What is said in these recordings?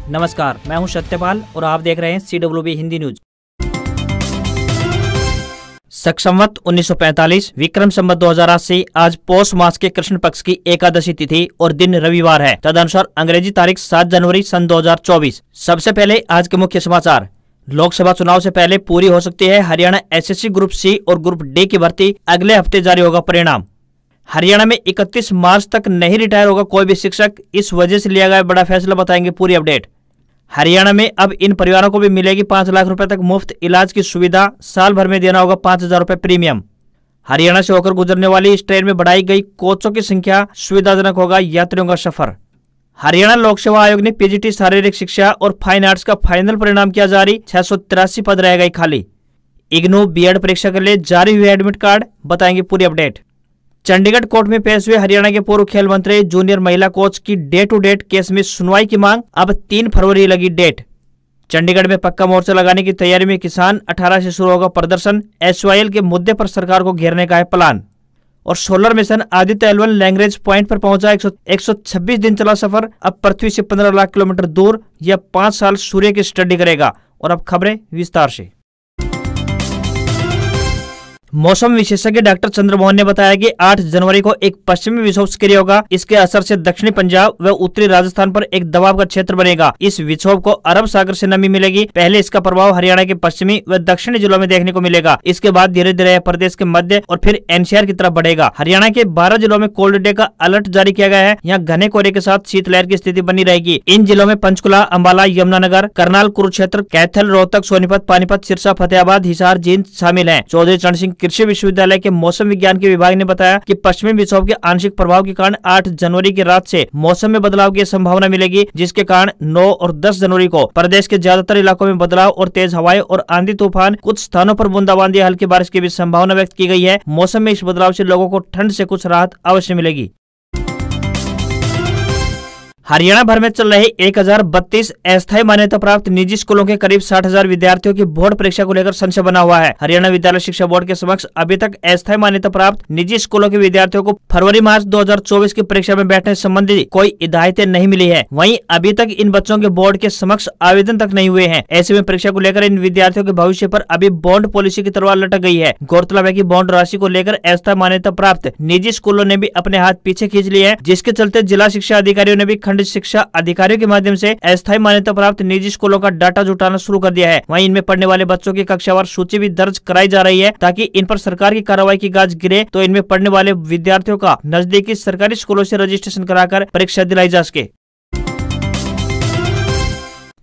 नमस्कार, मैं हूं सत्यपाल और आप देख रहे हैं CWB हिंदी न्यूज। शक संवत 1945 विक्रम संवत 2080 आज पौष मास के कृष्ण पक्ष की एकादशी तिथि और दिन रविवार है। तदनुसार अंग्रेजी तारीख 7 जनवरी सन 2024। सबसे पहले आज के मुख्य समाचार। लोकसभा चुनाव से पहले पूरी हो सकती है हरियाणा SSC ग्रुप C और ग्रुप D की भर्ती। अगले हफ्ते जारी होगा परिणाम। हरियाणा में 31 मार्च तक नहीं रिटायर होगा कोई भी शिक्षक, इस वजह से लिया गया बड़ा फैसला, बताएंगे पूरी अपडेट। हरियाणा में अब इन परिवारों को भी मिलेगी 5 लाख रुपए तक मुफ्त इलाज की सुविधा। साल भर में देना होगा 5,000 रुपए प्रीमियम। हरियाणा से होकर गुजरने वाली इस ट्रेन में बढ़ाई गई कोचों की संख्या, सुविधाजनक होगा यात्रियों का सफर। हरियाणा लोक सेवा आयोग ने PGT शारीरिक शिक्षा और फाइन आर्ट्स का फाइनल परिणाम किया जारी। 683 पद रह गए खाली। इग्नू B.Ed परीक्षा के लिए जारी हुए एडमिट कार्ड, बताएंगे पूरी अपडेट। चंडीगढ़ कोर्ट में पेश हुए हरियाणा के पूर्व खेल मंत्री जूनियर महिला कोच की डे टू डेट केस में सुनवाई की मांग। अब 3 फरवरी लगी डेट। चंडीगढ़ में पक्का मोर्चा लगाने की तैयारी में किसान। 18 से शुरू होगा प्रदर्शन। SYL के मुद्दे पर सरकार को घेरने का है प्लान। और solar mission Aditya L1 language point पर पहुंचा। 126 दिन चला सफर। अब पृथ्वी से 15 लाख किलोमीटर दूर। यह 5 साल सूर्य की स्टडी करेगा। और अब खबरें विस्तार से। मौसम विशेषज्ञ डॉक्टर चंद्रमोहन ने बताया कि 8 जनवरी को एक पश्चिमी विक्षोभ सक्रिय होगा। इसके असर से दक्षिणी पंजाब व उत्तरी राजस्थान पर एक दबाव का क्षेत्र बनेगा। इस विक्षोभ को अरब सागर से नमी मिलेगी। पहले इसका प्रभाव हरियाणा के पश्चिमी व दक्षिणी जिलों में देखने को मिलेगा। इसके बाद धीरे धीरे प्रदेश के मध्य और फिर NCR की तरफ बढ़ेगा। हरियाणा के 12 जिलों में कोल्ड डे का अलर्ट जारी किया गया है। यहाँ घने कोहरे के साथ शीतलहर की स्थिति बनी रहेगी। इन जिलों में पंचकुला, अंबाला, यमुनानगर, करनाल, कुरुक्षेत्र, कैथल, रोहतक, सोनीपत, पानीपत, सिरसा, फतेहाबाद, हिसार, जींद शामिल हैं। चौधरी चरण सिंह कृषि विश्वविद्यालय के मौसम विज्ञान के विभाग ने बताया कि पश्चिमी विक्षोभ के आंशिक प्रभाव के कारण 8 जनवरी की रात से मौसम में बदलाव की संभावना मिलेगी, जिसके कारण 9 और 10 जनवरी को प्रदेश के ज्यादातर इलाकों में बदलाव और तेज हवाएं और आंधी तूफान, कुछ स्थानों पर बूंदाबांदी, हल्की बारिश की भी संभावना व्यक्त की गई है। मौसम में इस बदलाव से लोगों को ठंड से कुछ राहत अवश्य मिलेगी। हरियाणा भर में चल रहे 1032 अस्थायी मान्यता प्राप्त निजी स्कूलों के करीब 60,000 विद्यार्थियों की बोर्ड परीक्षा को लेकर संशय बना हुआ है। हरियाणा विद्यालय शिक्षा बोर्ड के समक्ष अभी तक अस्थायी मान्यता प्राप्त निजी स्कूलों के विद्यार्थियों को फरवरी-मार्च 2024 की परीक्षा में बैठने संबंधी कोई हिदायतें नहीं मिली है। वहीं अभी तक इन बच्चों के बोर्ड के समक्ष आवेदन तक नहीं हुए हैं। ऐसे में परीक्षा को लेकर इन विद्यार्थियों के भविष्य पर अभी बॉन्ड पॉलिसी की तलवार लटक गई है। गौरतलब है कि बॉन्ड राशि को लेकर अस्थायी मान्यता प्राप्त निजी स्कूलों ने भी अपने हाथ पीछे खींच लिए हैं, जिसके चलते जिला शिक्षा अधिकारियों ने भी खंड शिक्षा अधिकारियों के माध्यम से अस्थायी मान्यता प्राप्त निजी स्कूलों का डाटा जुटाना शुरू कर दिया है। वहीं इनमें पढ़ने वाले बच्चों की कक्षावार सूची भी दर्ज कराई जा रही है, ताकि इन पर सरकार की कार्रवाई की गाज गिरे तो इनमें पढ़ने वाले विद्यार्थियों का नजदीकी सरकारी स्कूलों से रजिस्ट्रेशन कराकर परीक्षा दिलाई जा सके।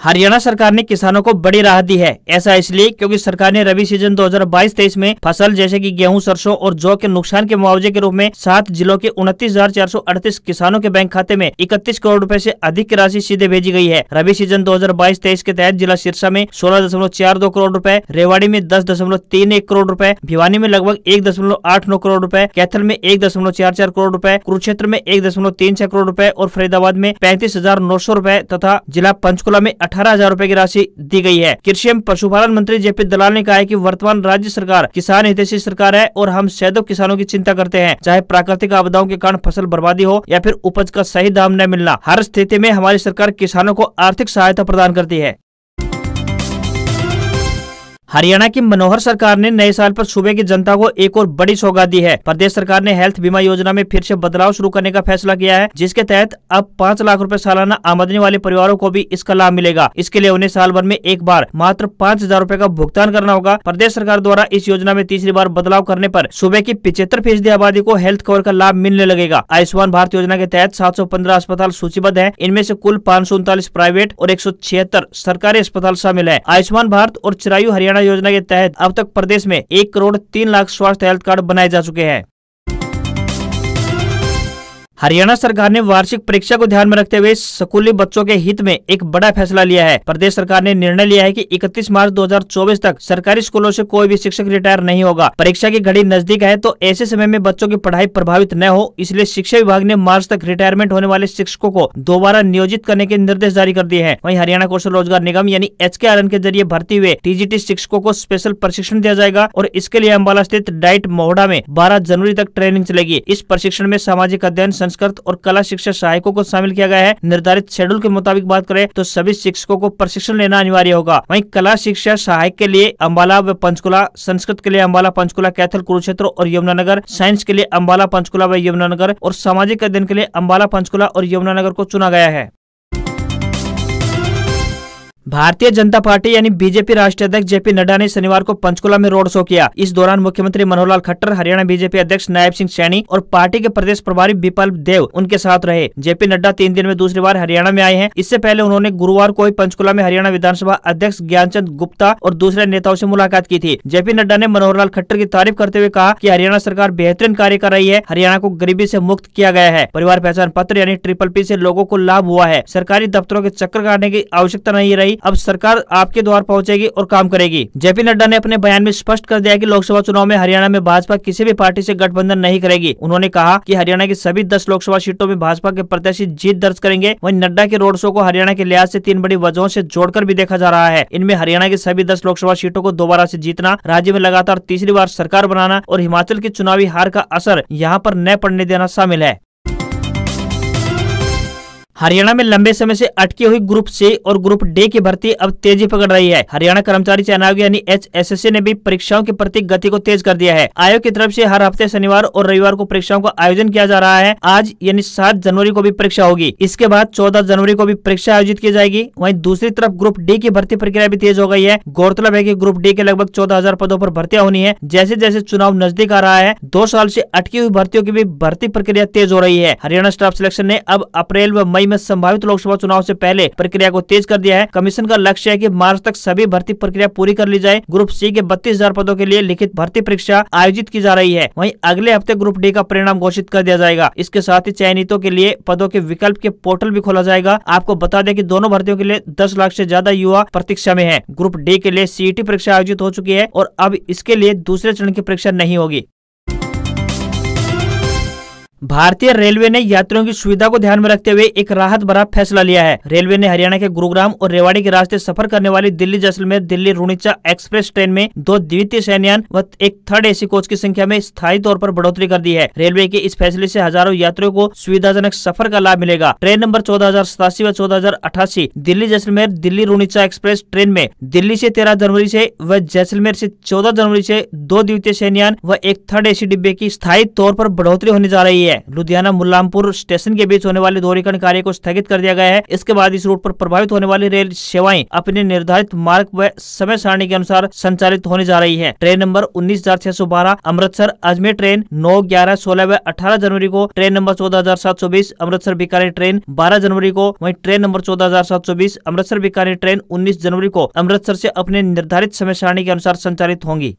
हरियाणा सरकार ने किसानों को बड़ी राहत दी है। ऐसा इसलिए क्योंकि सरकार ने रबी सीजन 2022-23 में फसल जैसे कि गेहूं, सरसों और जौ के नुकसान के मुआवजे के रूप में 7 जिलों के 29,438 किसानों के बैंक खाते में 31 करोड़ रुपए से अधिक की राशि सीधे भेजी गई है। रबी सीजन 2022-23 के तहत जिला सिरसा में 16.42 करोड़ रुपए, रेवाड़ी में 10.31 करोड़ रुपए, भिवानी में लगभग 1.89 करोड़ रुपए, कैथल में 1.44 करोड़ रुपए, कुरुक्षेत्र में 1.36 करोड़ रुपए और फरीदाबाद में 35,900 रुपए तथा जिला पंचकुला में 18,000 रुपए की राशि दी गई है। कृषि एवं पशुपालन मंत्री JP दलाल ने कहा है कि वर्तमान राज्य सरकार किसान हितैषी सरकार है और हम सदैव किसानों की चिंता करते हैं। चाहे प्राकृतिक आपदाओं के कारण फसल बर्बादी हो या फिर उपज का सही दाम न मिलना, हर स्थिति में हमारी सरकार किसानों को आर्थिक सहायता प्रदान करती है। हरियाणा की मनोहर सरकार ने नए साल पर सूबे की जनता को एक और बड़ी सौगात दी है। प्रदेश सरकार ने हेल्थ बीमा योजना में फिर से बदलाव शुरू करने का फैसला किया है, जिसके तहत अब 5 लाख रुपए सालाना आमदनी वाले परिवारों को भी इसका लाभ मिलेगा। इसके लिए उन्हें साल भर में एक बार मात्र 5,000 रुपए का भुगतान करना होगा। प्रदेश सरकार द्वारा इस योजना में तीसरी बार बदलाव करने पर सूबे की 75% आबादी को हेल्थ कवर का लाभ मिलने लगेगा। आयुष्मान भारत योजना के तहत 715 अस्पताल सूचीबद्ध है। इनमें से कुल 539 प्राइवेट और 176 सरकारी अस्पताल शामिल है। आयुष्मान भारत और चिरायु हरियाणा योजना के तहत अब तक प्रदेश में 1 करोड़ 3 लाख स्वास्थ्य हेल्थ कार्ड बनाए जा चुके हैं। हरियाणा सरकार ने वार्षिक परीक्षा को ध्यान में रखते हुए स्कूली बच्चों के हित में एक बड़ा फैसला लिया है। प्रदेश सरकार ने निर्णय लिया है कि 31 मार्च 2024 तक सरकारी स्कूलों से कोई भी शिक्षक रिटायर नहीं होगा। परीक्षा की घड़ी नजदीक है तो ऐसे समय में बच्चों की पढ़ाई प्रभावित न हो, इसलिए शिक्षा विभाग ने मार्च तक रिटायरमेंट होने वाले शिक्षकों को दोबारा नियोजित करने के निर्देश जारी कर दिए हैं। वहीं हरियाणा कौशल रोजगार निगम यानी HKRN के जरिए भर्ती हुए TGT शिक्षकों को स्पेशल प्रशिक्षण दिया जाएगा और इसके लिए अम्बाला स्थित डाइट मोहड़ा में 12 जनवरी तक ट्रेनिंग चलेगी। इस प्रशिक्षण में सामाजिक अध्ययन, संस्कृत और कला शिक्षा सहायकों को शामिल किया गया है। निर्धारित शेड्यूल के मुताबिक बात करें तो सभी शिक्षकों को प्रशिक्षण लेना अनिवार्य होगा। वहीं कला शिक्षा सहायक के लिए अम्बाला व पंचकुला, संस्कृत के लिए अम्बाला, पंचकुला, कैथल, कुरुक्षेत्र और यमुनानगर, साइंस के लिए अम्बाला, पंचकुला व यमुनानगर और सामाजिक अध्ययन के लिए अम्बाला, पंचकुला और यमुनानगर को चुना गया है। भारतीय जनता पार्टी यानी बीजेपी राष्ट्रीय अध्यक्ष जेपी नड्डा ने शनिवार को पंचकुला में रोड शो किया। इस दौरान मुख्यमंत्री मनोहर लाल खट्टर, हरियाणा बीजेपी अध्यक्ष नायब सिंह सैनी और पार्टी के प्रदेश प्रभारी विपल देव उनके साथ रहे। जेपी नड्डा 3 दिन में दूसरी बार हरियाणा में आए हैं। इससे पहले उन्होंने गुरुवार को ही पंचकुला में हरियाणा विधानसभा अध्यक्ष ज्ञानचंद गुप्ता और दूसरे नेताओं से मुलाकात की थी। जेपी नड्डा ने मनोहर लाल खट्टर की तारीफ करते हुए कहा कि हरियाणा सरकार बेहतरीन कार्य कर रही है। हरियाणा को गरीबी से मुक्त किया गया है। परिवार पहचान पत्र यानी PPP से लोगों को लाभ हुआ है। सरकारी दफ्तरों के चक्कर काटने की आवश्यकता नहीं रही। अब सरकार आपके द्वार पहुंचेगी और काम करेगी। जेपी नड्डा ने अपने बयान में स्पष्ट कर दिया कि लोकसभा चुनाव में हरियाणा में भाजपा किसी भी पार्टी से गठबंधन नहीं करेगी। उन्होंने कहा कि हरियाणा की सभी 10 लोकसभा सीटों में भाजपा के प्रत्याशी जीत दर्ज करेंगे। वहीं नड्डा के रोड शो को हरियाणा के लिहाज से 3 बड़ी वजहों से जोड़कर भी देखा जा रहा है। इनमें हरियाणा की सभी 10 लोकसभा सीटों को दोबारा से जीतना, राज्य में लगातार तीसरी बार सरकार बनाना और हिमाचल की चुनावी हार का असर यहाँ पर न पड़ने देना शामिल है। हरियाणा में लंबे समय से अटकी हुई ग्रुप C और ग्रुप D की भर्ती अब तेजी पकड़ रही है। हरियाणा कर्मचारी चयन आयोग यानी HSSC ने भी परीक्षाओं की प्रति गति को तेज कर दिया है। आयोग की तरफ से हर हफ्ते शनिवार और रविवार को परीक्षाओं का आयोजन किया जा रहा है। आज यानी 7 जनवरी को भी परीक्षा होगी। इसके बाद 14 जनवरी को भी परीक्षा आयोजित की जाएगी। वहीं दूसरी तरफ ग्रुप D की भर्ती प्रक्रिया भी तेज हो गई है। गौरतलब है कि ग्रुप D के लगभग 14,000 पदों पर भर्तियां होनी है। जैसे जैसे चुनाव नजदीक आ रहा है, 2 साल से अटकी हुई भर्तियों की भी भर्ती प्रक्रिया तेज हो रही है। हरियाणा स्टाफ सिलेक्शन ने अब अप्रैल व मई में संभावित लोकसभा चुनाव से पहले प्रक्रिया को तेज कर दिया है। कमीशन का लक्ष्य है कि मार्च तक सभी भर्ती प्रक्रिया पूरी कर ली जाए। ग्रुप C के 32,000 पदों के लिए लिखित भर्ती परीक्षा आयोजित की जा रही है। वहीं अगले हफ्ते ग्रुप D का परिणाम घोषित कर दिया जाएगा। इसके साथ ही चयनितों के लिए पदों के विकल्प के पोर्टल भी खोला जाएगा। आपको बता दें कि दोनों भर्तियों के लिए 10 लाख से ज्यादा युवा प्रतीक्षा में है। ग्रुप D के लिए CET परीक्षा आयोजित हो चुकी है और अब इसके लिए दूसरे चरण की परीक्षा नहीं होगी। भारतीय रेलवे ने यात्रियों की सुविधा को ध्यान में रखते हुए एक राहत भरा फैसला लिया है। रेलवे ने हरियाणा के गुरुग्राम और रेवाड़ी के रास्ते सफर करने वाली दिल्ली जैसलमेर दिल्ली रुणीचा एक्सप्रेस ट्रेन में 2 द्वितीय शयनयान व एक 3rd AC कोच की संख्या में स्थायी तौर पर बढ़ोतरी कर दी है। रेलवे के इस फैसले से हजारों यात्रियों को सुविधाजनक सफर का लाभ मिलेगा। ट्रेन नंबर 14,087 व 14,088 दिल्ली जैसलमेर दिल्ली रुणीचा एक्सप्रेस ट्रेन में दिल्ली से 13 जनवरी से व जैसलमेर से 14 जनवरी से 2 द्वितीय शयनयान व एक 3rd AC डिब्बे की स्थायी तौर पर बढ़ोतरी होने जा रही है। लुधियाना मुल्लामपुर स्टेशन के बीच होने वाले दोहरीकरण कार्य को स्थगित कर दिया गया है। इसके बाद इस रूट पर प्रभावित होने वाली रेल सेवाएं अपने निर्धारित मार्ग व समय सारणी के अनुसार संचालित होने जा रही है। Train number 19,612 Amritsar Ajmer train 9, 11, 16 व 18 जनवरी को, train number 14,720 Amritsar Bikaner train 12 जनवरी को, वहीं train number 14,720 Amritsar Bikaner train 19 जनवरी को अमृतसर से अपने निर्धारित समय सारणी के अनुसार संचालित होंगी।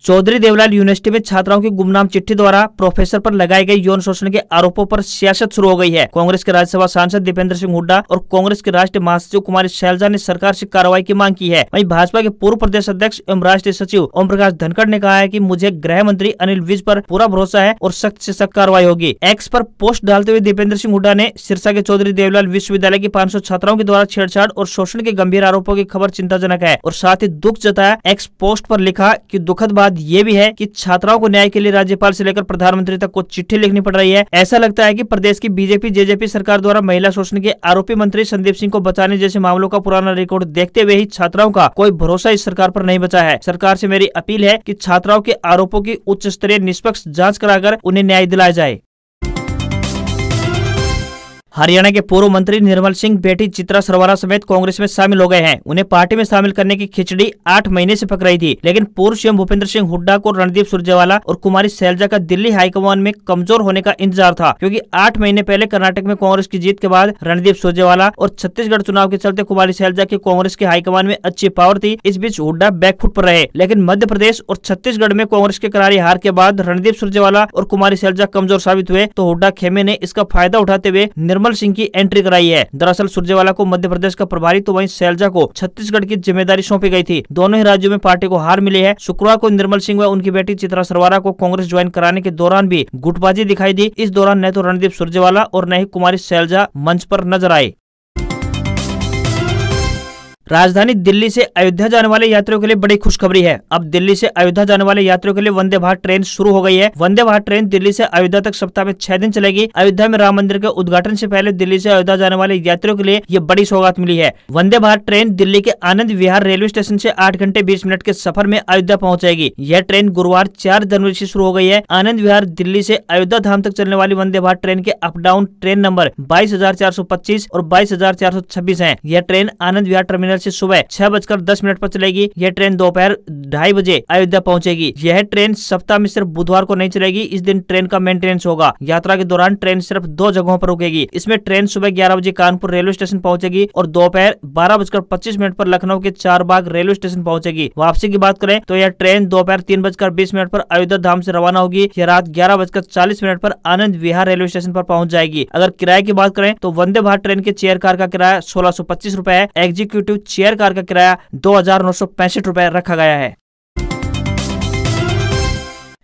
चौधरी देवलाल यूनिवर्सिटी में छात्राओं की गुमनाम चिट्ठी द्वारा प्रोफेसर पर लगाए गए यौन शोषण के आरोपों पर सियासत शुरू हो गई है। कांग्रेस के राज्यसभा सांसद दीपेंद्र सिंह हुड्डा और कांग्रेस के राष्ट्रीय महासचिव कुमारी शैलजा ने सरकार से कार्रवाई की मांग की है। वहीं भाजपा के पूर्व प्रदेश अध्यक्ष एवं राष्ट्रीय सचिव ओम प्रकाश धनखड़ ने कहा है कि मुझे गृह मंत्री अनिल विज पर पूरा भरोसा है और सख्त से सख्त कार्रवाई होगी। एक्स पर पोस्ट डालते हुए दीपेंद्र सिंह हुड्डा ने सिरसा के चौधरी देवलाल विश्वविद्यालय की 500 छात्राओं के द्वारा छेड़छाड़ और शोषण के गंभीर आरोपों की खबर चिंताजनक है और साथ ही दुख जताया। एक्स पोस्ट पर लिखा कि दुखद बात ये भी है कि छात्राओं को न्याय के लिए राज्यपाल से लेकर प्रधानमंत्री तक को चिट्ठी लिखनी पड़ रही है। ऐसा लगता है कि प्रदेश की बीजेपी जेजेपी सरकार द्वारा महिला शोषण के आरोपी मंत्री संदीप सिंह को बचाने जैसे मामलों का पुराना रिकॉर्ड देखते हुए ही छात्राओं का कोई भरोसा इस सरकार पर नहीं बचा है। सरकार से मेरी अपील है कि छात्राओं के आरोपों की उच्च स्तरीय निष्पक्ष जांच कराकर उन्हें न्याय दिलाया जाए। हरियाणा के पूर्व मंत्री निर्मल सिंह बेटी चित्रा सरवारा समेत कांग्रेस में शामिल हो गए हैं। उन्हें पार्टी में शामिल करने की खिचड़ी 8 महीने से पक रही थी, लेकिन पूर्व सीएम भूपेंद्र सिंह हुड्डा को रणदीप सुरजेवाला और कुमारी शैलजा का दिल्ली हाईकमान में कमजोर होने का इंतजार था, क्योंकि 8 महीने पहले कर्नाटक में कांग्रेस की जीत के बाद रणदीप सुरजेवाला और छत्तीसगढ़ चुनाव के चलते कुमारी शैलजा की कांग्रेस के हाईकमान में अच्छी पावर थी। इस बीच हुड्डा बैकफुट पर रहे, लेकिन मध्य प्रदेश और छत्तीसगढ़ में कांग्रेस के करारी हार के बाद रणदीप सुरजेवाला और कुमारी शैलजा कमजोर साबित हुए, तो हुड्डा खेमे ने इसका फायदा उठाते हुए निर्मल सिंह की एंट्री कराई है। दरअसल सुरजेवाला को मध्य प्रदेश का प्रभारी तो वहीं शैलजा को छत्तीसगढ़ की जिम्मेदारी सौंपी गई थी। दोनों ही राज्यों में पार्टी को हार मिली है। शुक्रवार को निर्मल सिंह व उनकी बेटी चित्रा सरवारा को कांग्रेस ज्वाइन कराने के दौरान भी गुटबाजी दिखाई दी। इस दौरान न तो रणदीप सुरजेवाला और न ही कुमारी शैलजा मंच पर नजर आए। राजधानी दिल्ली से अयोध्या जाने वाले यात्रियों के लिए बड़ी खुशखबरी है। अब दिल्ली से अयोध्या जाने वाले यात्रियों के लिए वंदे भारत ट्रेन शुरू हो गई है। वंदे भारत ट्रेन दिल्ली से अयोध्या तक सप्ताह में 6 दिन चलेगी। अयोध्या में राम मंदिर के उद्घाटन से पहले दिल्ली से अयोध्या जाने वाले यात्रियों के लिए ये बड़ी सौगात मिली है। वंदे भारत ट्रेन दिल्ली के आनंद विहार रेलवे स्टेशन से 8 घंटे 20 मिनट के सफर में अयोध्या पहुंचेगी। यह ट्रेन गुरुवार 4 जनवरी से शुरू हो गई है। आनंद विहार दिल्ली से अयोध्या धाम तक चलने वाली वंदे भारत ट्रेन के अप डाउन ट्रेन नंबर 22,425 और 22,426 है। यह ट्रेन आनंद विहार टर्मिनल से सुबह 6:10 पर चलेगी। यह ट्रेन दोपहर 2:30 बजे अयोध्या पहुंचेगी। यह ट्रेन सप्ताह में सिर्फ बुधवार को नहीं चलेगी। इस दिन ट्रेन का मेंटेनेंस होगा। यात्रा के दौरान ट्रेन सिर्फ 2 जगहों पर रुकेगी। इसमें ट्रेन सुबह 11 बजे कानपुर रेलवे स्टेशन पहुंचेगी और दोपहर 12:25 पर लखनऊ के चारबाग रेलवे स्टेशन पहुंचेगी। वापसी की बात करें तो यह ट्रेन दोपहर 3:20 पर अयोध्या धाम से रवाना होगी। यह रात 11:40 पर आनंद विहार रेलवे स्टेशन पर पहुंच जाएगी। अगर किराए की बात करें तो वंदे भारत ट्रेन के चेयर कार का किराया 1625 रुपए है। एग्जीक्यूटिव चेयर कार का किराया 2,965 रुपए रखा गया है।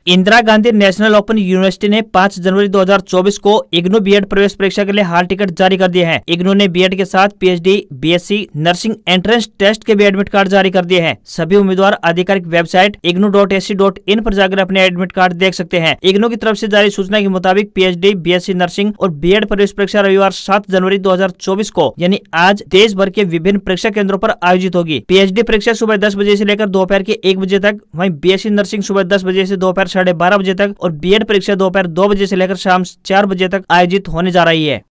Indira Gandhi national open university ने 5 जनवरी 2024 को इग्नू बीएड प्रवेश परीक्षा के लिए हाल टिकट जारी कर दिए हैं। इग्नू ने बीएड के साथ PhD, BSc nursing entrance test के भी एडमिट कार्ड जारी कर दिए हैं। सभी उम्मीदवार आधिकारिक वेबसाइट ignu.ac.in पर जाकर अपने एडमिट कार्ड देख सकते हैं। इग्नू की तरफ से जारी सूचना के मुताबिक पीएचडी, बीएससी नर्सिंग और बीएड प्रवेश परीक्षा रविवार 7 जनवरी 2024 को यानी आज देश भर के विभिन्न परीक्षा केंद्रों पर आयोजित होगी। पीएचडी परीक्षा सुबह 10 बजे से लेकर दोपहर के 1 बजे तक, वहीं बीएससी नर्सिंग सुबह 10 बजे से दोपहर 12:30 बजे तक और बीएड परीक्षा दोपहर 2 बजे से लेकर शाम 4 बजे तक आयोजित होने जा रही है।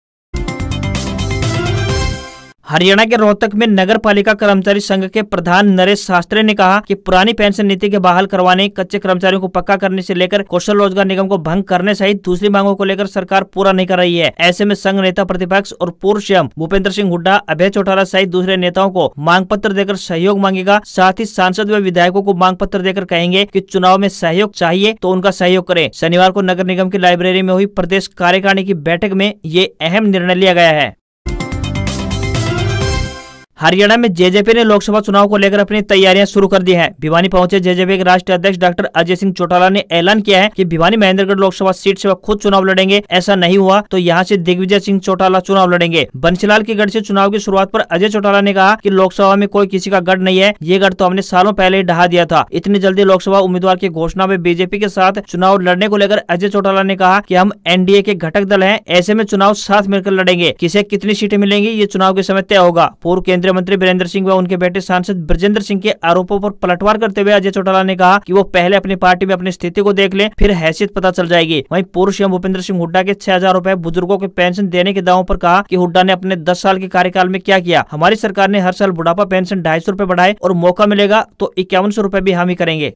हरियाणा के रोहतक में नगर पालिका कर्मचारी संघ के प्रधान नरेश शास्त्री ने कहा कि पुरानी पेंशन नीति के बहाल करवाने, कच्चे कर्मचारियों को पक्का करने से लेकर कौशल रोजगार निगम को भंग करने सहित दूसरी मांगों को लेकर सरकार पूरा नहीं कर रही है। ऐसे में संघ नेता प्रतिपक्ष और पूर्व सीएम भूपेंद्र सिंह हुड्डा, अभय चौटाला सहित दूसरे नेताओं को मांग पत्र देकर सहयोग मांगेगा। साथ ही सांसद व विधायकों को मांग पत्र देकर कहेंगे कि चुनाव में सहयोग चाहिए तो उनका सहयोग करें। शनिवार को नगर निगम की लाइब्रेरी में हुई प्रदेश कार्यकारिणी की बैठक में ये अहम निर्णय लिया गया है। हरियाणा में जेजेपी ने लोकसभा चुनाव को लेकर अपनी तैयारियां शुरू कर दी हैं। भिवानी पहुंचे जेजेपी के राष्ट्रीय अध्यक्ष डॉक्टर अजय सिंह चौटाला ने ऐलान किया है कि भिवानी महेंद्रगढ़ लोकसभा सीट से वह खुद चुनाव लड़ेंगे। ऐसा नहीं हुआ तो यहां से दिग्विजय सिंह चौटाला चुनाव लड़ेंगे। बंसीलाल के गढ़ से चुनाव की शुरुआत पर अजय चौटाला ने कहा कि लोकसभा में कोई किसी का गढ़ नहीं है, ये गढ़ तो हमने सालों पहले ही ढहा दिया था। इतनी जल्दी लोकसभा उम्मीदवार की घोषणा में बीजेपी के साथ चुनाव लड़ने को लेकर अजय चौटाला ने कहा कि हम एनडीए के घटक दल हैं, ऐसे में चुनाव साथ मिलकर लड़ेंगे। किसे कितनी सीटें मिलेंगी ये चुनाव के समय तय होगा। पूर्व केंद्रीय मंत्री वीरेंद्र सिंह व उनके बेटे सांसद ब्रजेंद्र सिंह के आरोपों पर पलटवार करते हुए अजय चौटाला ने कहा कि वो पहले अपनी पार्टी में अपनी स्थिति को देख लें, फिर हैसियत पता चल जाएगी। वहीं पूर्व सीएम भूपेंद्र सिंह हुड्डा के 6,000 रुपए बुजुर्गों के पेंशन देने के दावों पर कहा कि हुड्डा ने अपने 10 साल के कार्यकाल में क्या किया। हमारी सरकार ने हर साल बुढ़ापा पेंशन 250 रुपए बढ़ाए और मौका मिलेगा तो 5100 रुपए भी हम ही करेंगे।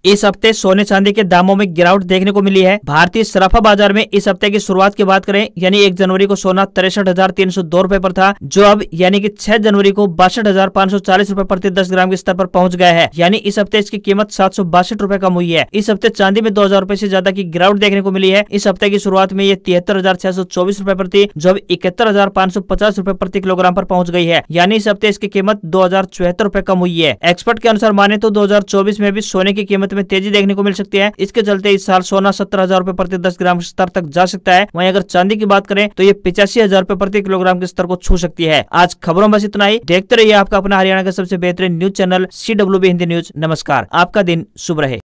इस हफ्ते सोने चांदी के दामों में गिरावट देखने को मिली है। भारतीय सराफा बाजार में इस हफ्ते की शुरुआत की बात करें यानी 1 जनवरी को सोना 63,302 रुपए पर था, जो अब यानी कि 6 जनवरी को 62,540 रुपए प्रति 10 ग्राम के स्तर पर पहुंच गया है। यानी इस हफ्ते इसकी कीमत 762 रुपए कम हुई है। इस हफ्ते चांदी में 2,000 रुपए से ज्यादा की गिरावट देखने को मिली है। इस हफ्ते की शुरुआत में ये 73,624 रुपए पर थी, जो अब 71,550 रुपए प्रति किलोग्राम पर पहुंच गई है। यानी इस हफ्ते इसकी कीमत 2,074 रुपए कम हुई है। एक्सपर्ट के अनुसार माने तो 2024 में भी सोने की कीमत में तेजी देखने को मिल सकती है। इसके चलते इस साल सोना 17,000 रुपए प्रति 10 ग्राम स्तर तक जा सकता है। वहीं अगर चांदी की बात करें तो ये 85,000 रुपए प्रति किलोग्राम के स्तर को छू सकती है। आज खबरों में बस इतना ही। देखते रहिए आपका अपना हरियाणा का सबसे बेहतरीन news channel CWB Hindi news. नमस्कार, आपका दिन शुभ रहे।